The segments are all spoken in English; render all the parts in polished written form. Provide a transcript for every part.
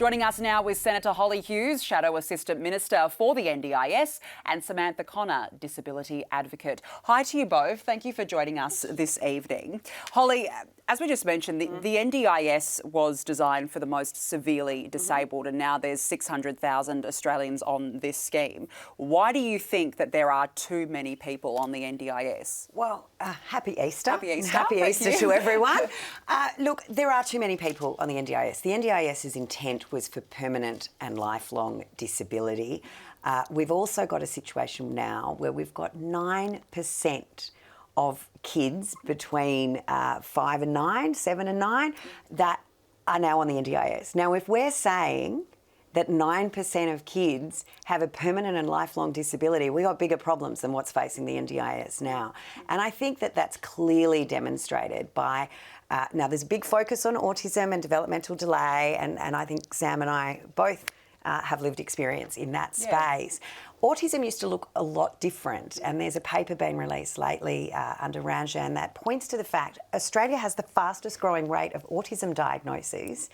Joining us now is Senator Holly Hughes, Shadow Assistant Minister for the NDIS, and Samantha Connor, Disability Advocate. Hi to you both. Thank you for joining us this evening. Holly, as we just mentioned, the NDIS was designed for the most severely disabled, and now there's 600,000 Australians on this scheme. Why do you think that there are too many people on the NDIS? Well, happy Easter. Happy Easter. Happy Easter to everyone. Look, there are too many people on the NDIS. The NDIS's intent was for permanent and lifelong disability. We've also got a situation now where we've got 9% of kids between 5 and 9, 7 and 9, that are now on the NDIS. Now, if we're saying that 9% of kids have a permanent and lifelong disability, we've got bigger problems than what's facing the NDIS now. And I think that that's clearly demonstrated by, now there's a big focus on autism and developmental delay, and I think Sam and I both have lived experience in that space. Autism used to look a lot different, and there's a paper being released lately under Ranjan that points to the fact Australia has the fastest growing rate of autism diagnoses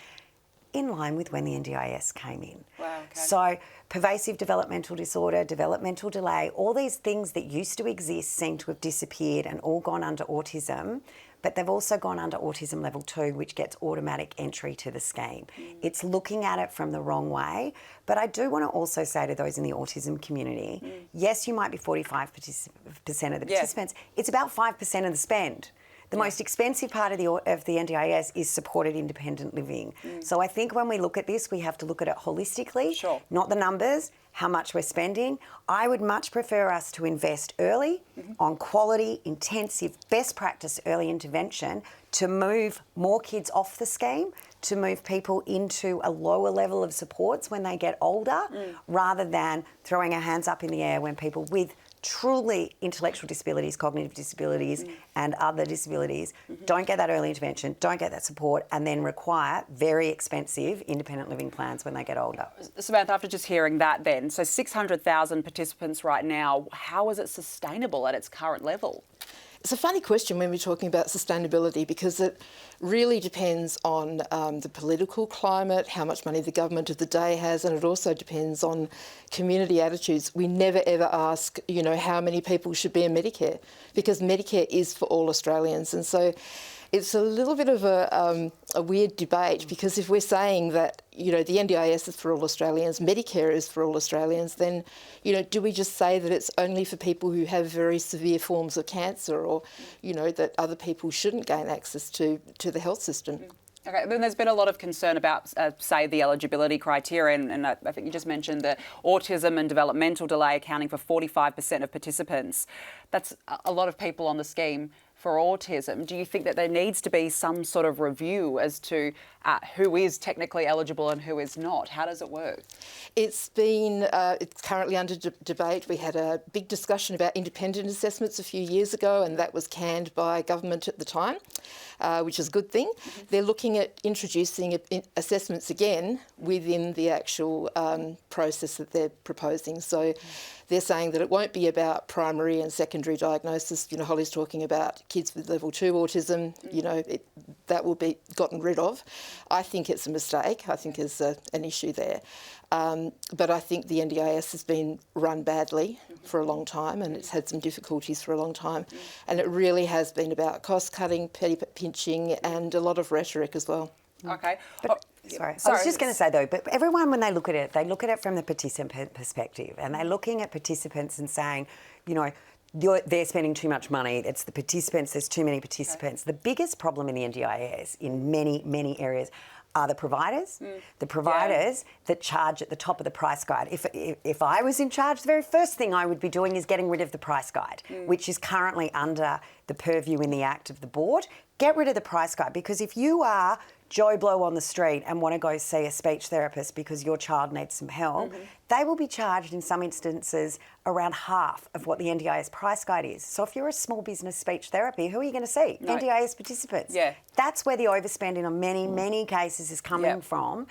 in line with when the NDIS came in. Wow, okay. So pervasive developmental disorder, developmental delay, all these things that used to exist seem to have disappeared and all gone under autism, but they've also gone under autism level 2, which gets automatic entry to the scheme. It's looking at it from the wrong way, but I do want to also say to those in the autism community, yes, you might be 45% of the participants, it's about 5% of the spend. The most expensive part of the NDIS is supported independent living. So I think when we look at this, we have to look at it holistically, not the numbers, how much we're spending. I would much prefer us to invest early on quality, intensive, best practice early intervention to move more kids off the scheme, to move people into a lower level of supports when they get older, rather than throwing our hands up in the air when people with truly intellectual disabilities, cognitive disabilities and other disabilities don't get that early intervention, don't get that support, and then require very expensive independent living plans when they get older. Samantha, after just hearing that then, so 600,000 participants right now, how is it sustainable at its current level? It's a funny question when we're talking about sustainability, because it really depends on the political climate, how much money the government of the day has, and it also depends on community attitudes. We never ever ask, how many people should be in Medicare, because Medicare is for all Australians. And so it's a little bit of a weird debate, because if we're saying that, the NDIS is for all Australians, Medicare is for all Australians, then, do we just say that it's only for people who have very severe forms of cancer, or, that other people shouldn't gain access to the health system? Okay, then there's been a lot of concern about, say, the eligibility criteria, and I think you just mentioned the autism and developmental delay accounting for 45% of participants. That's a lot of people on the scheme for autism. Do you think that there needs to be some sort of review as to who is technically eligible and who is not? How does it work? It's currently under debate. We had a big discussion about independent assessments a few years ago, and that was canned by government at the time, which is a good thing. They're looking at introducing assessments again within the actual process that they're proposing. So they're saying that it won't be about primary and secondary diagnosis. Holly's talking about kids with level 2 autism, that will be gotten rid of. I think it's a mistake. I think there's an issue there. But I think the NDIS has been run badly for a long time, and it's had some difficulties for a long time. And it really has been about cost cutting, petty pinching, and a lot of rhetoric as well. Okay. Sorry, I was just going to say though, but everyone, when they look at it from the participant perspective, and they're looking at participants and saying, they're spending too much money. It's the participants. There's too many participants. The biggest problem in the NDIS in many, many areas are the providers. The providers that charge at the top of the price guide. If I was in charge, the very first thing I would be doing is getting rid of the price guide, which is currently under the purview in the Act of the board. Get rid of the price guide, because if you are Joe Blow on the street and want to go see a speech therapist because your child needs some help, they will be charged in some instances around half of what the NDIS price guide is. So if you're a small business speech therapy, who are you going to see? No. NDIS participants. Yeah. That's where the overspending on many cases is coming from,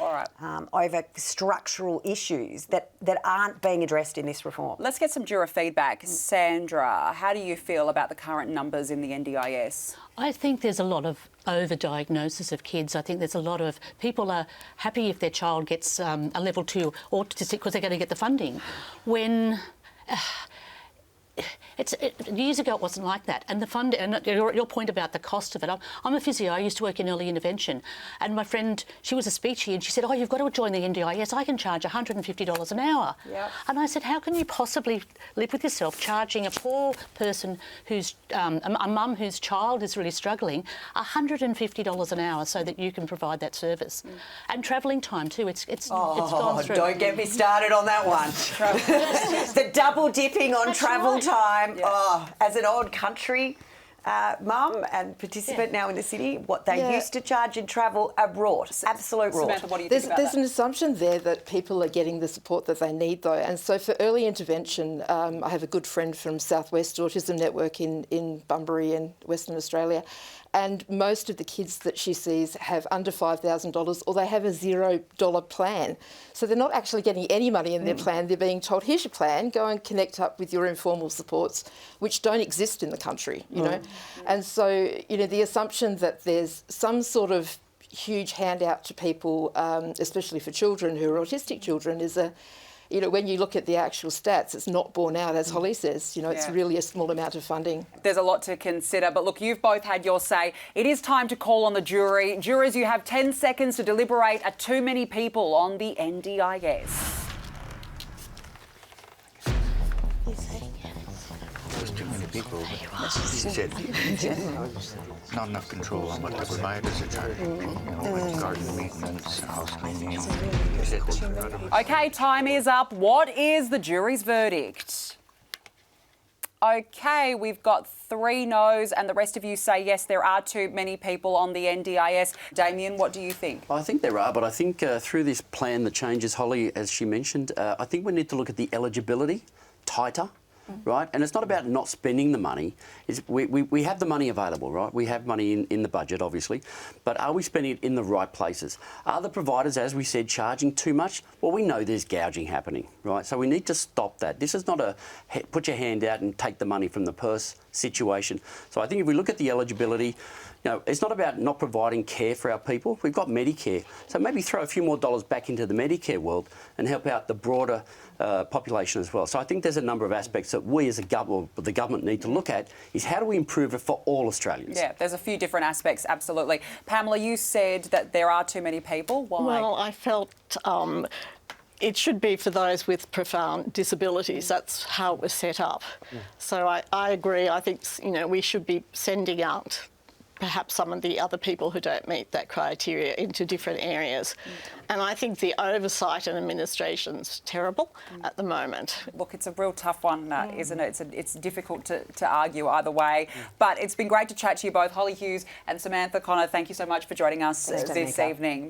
over structural issues that aren't being addressed in this reform. Let's get some juror feedback. Sandra, how do you feel about the current numbers in the NDIS? I think there's a lot of overdiagnosis of kids. I think there's a lot of people are happy if their child gets a level 2 autistic because they're going to get the funding. When years ago it wasn't like that, and the fund, and your point about the cost of it. I'm a physio. I used to work in early intervention, and my friend, she was a speechy, and she said, "Oh, you've got to join the NDIS. I can charge $150 an hour." Yep. And I said, "How can you possibly live with yourself charging a poor person who's a mum whose child is really struggling $150 an hour so that you can provide that service, and travelling time too? It's gone through." Don't get me started on that one. The double dipping on travel time. Yeah. Oh, as an old country mum and participant now in the city, what they used to charge in travel are rot. Absolute rot. Samantha, what do you think about There's that? an assumption there that people are getting the support that they need, though. And so for early intervention, I have a good friend from Southwest Autism Network in Bunbury in Western Australia. And most of the kids that she sees have under $5,000 or they have a $0 plan. So they're not actually getting any money in their plan. They're being told, here's your plan, go and connect up with your informal supports, which don't exist in the country, you know. And so, you know, the assumption that there's some sort of huge handout to people, especially for children who are autistic children, is you know, when you look at the actual stats, it's not borne out, as Holly says. You know, it's really a small amount of funding. There's a lot to consider, but look, you've both had your say. It is time to call on the jury. Jurors, you have 10 seconds to deliberate. Are too many people on the NDIS? There's too many people, but he said not enough control on what the providers are charging. You know, with garden maintenance, house cleaning. He said Okay, time is up. What is the jury's verdict? Okay, we've got 3 no's and the rest of you say yes, there are too many people on the NDIS. Damien, what do you think? I think there are, but I think through this plan, the changes, Holly, as she mentioned, I think we need to look at the eligibility tighter. Right, and it's not about not spending the money. We have the money available, right? We have money in the budget, obviously, but are we spending it in the right places? Are the providers, as we said, charging too much? Well, we know there's gouging happening, right? So we need to stop that. This is not a put your hand out and take the money from the purse situation. So I think if we look at the eligibility, you know, it's not about not providing care for our people. We've got Medicare. So maybe throw a few more dollars back into the Medicare world and help out the broader population as well. So I think there's a number of aspects that we as a government, or the government, need to look at, is how do we improve it for all Australians? Yeah, there's a few different aspects, absolutely. Pamela, you said that there are too many people. Why? Well, I felt it should be for those with profound disabilities. That's how it was set up. So I agree. I think, you know, we should be sending out perhaps some of the other people who don't meet that criteria into different areas. And I think the oversight and administration's terrible at the moment. Look, it's a real tough one, isn't it? It's difficult to argue either way. But it's been great to chat to you both, Holly Hughes and Samantha Connor. Thank you so much for joining us this evening.